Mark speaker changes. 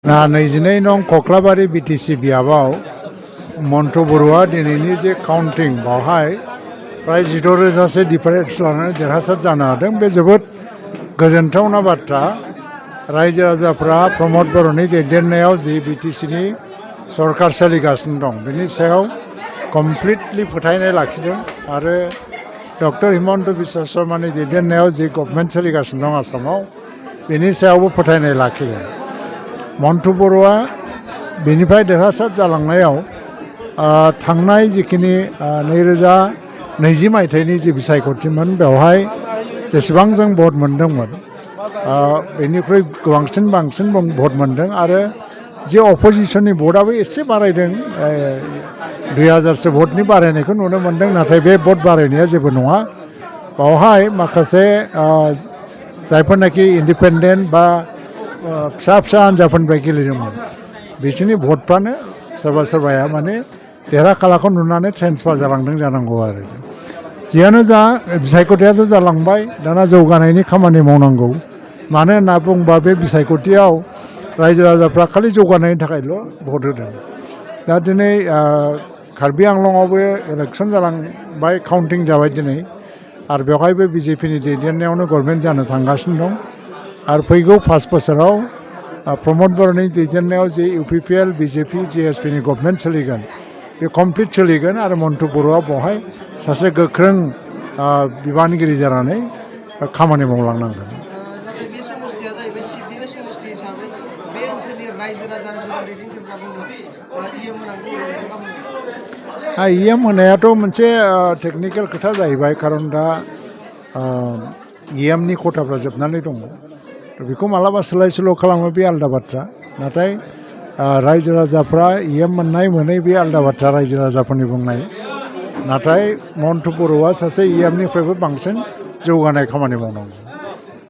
Speaker 1: नैजिनै नं कक्लाबारि बिटिसि बियाबाव मन्टु बरुवा दिनैनि जे काउन्टिं बावहाय प्राय 16,000 डिफारेन्स लानानै देरहासार जानो हादों। बे जोबोद गोजोनथावना बाथ्रा। रायजो राजाफ्रा प्रमद बर'नि दैदेननायाव जि बिटिसिनि सरकार सोलिगासिनो दं बेनि सायाव कमप्लिटलि फोथायनाय लाखिदों आरो डक्टर हिमन्त बिश्व शर्मानि दैदेननायाव जि गभर्नमेन्ट सोलिगासिनो दं आसामाव बेनि सायावबो फोथायनाय लाखिदों। मन्टु बरुवा बेनिफ्राय देरहासार जालांनायाव थांनाय जिखिनि 2020 मायथाइनि जि बिसायख'थिमोन बेवहाय जेसेबां जों भट मोनदोंमोन बेनिख्रुइ बांसिन भट मोनदों आरो जे अपोजिशननि भटआबो एसे बारायदों। 2000सो भटनि बारायनायखौ नुनो मोनदों, नाथाय बे भट बारायनाया जेबो नङा। बावहाय माखासे जायफोरनाखि इन्डिपेन्डेन्ट बा फिसा हान्जाफोरनिफ्राय गेलेदोंमोन बिसोरनि भटफ्रानो सोरबा सोरबाया माने देरहाखालाखौ नुनानै ट्रेन्सफार जालांदों जानांगौ आरो। जियानो जा बिसायख'थियाथ' जालांबाय, दाना जौगानायनि खामानि मावनांगौ। मानो होनना बुङोबा बे बिसायख'थियाव रायजो राजाफ्रा खालि जौगानायनि थाखायल' भट होदों। दा दिनै कार्बि आंलंआवबो इलेक्सन जालांबाय, काउन्टिं जाबाय दिनै आरो बेवहायबो बिजेपिनि दैदेननायावनो गभर्नमेन्ट जानो थांगासिनो दं आरो फैगौ 5 बोसोराव प्रमद बर'नि दैदेननायाव जे इउपिपिएल बिजेपि जिएसपिनि गभर्नमेन्ट सोलिगोन बे कमप्लिट सोलिगोन आरो मन्टु बरुवा बेवहाय सासे गोख्रों बिबानगिरि जानानै खामानि मावलांनांगोन।
Speaker 2: नाथाय बे समस्थिया जाहैबाय सिटनिनो समस्ति हिसाबै बे ओनसोलनि रायजो राजा गोबां दैदेनगिरिफ्रा बुङो इएम होनांगौ।
Speaker 1: इएम होनायाथ' मोनसे टेकनिकेल खोथा जाहैबाय, खारन दा इएमनि खथाफ्रा जोबनानै दङ। बेखौ मालाबा सोलाय सोल' खालामो बे आलादा बाथ्रा, नाथाय रायजो राजाफ्रा इएम मोननाय मोनै बे आलादा बाथ्रा रायजो राजाफोरनि बुंनाय। नाथाय मन्टु बरुवा सासे इएमनिफ्रायबो बांसिन जौगानाय खामानि मावनांगौ।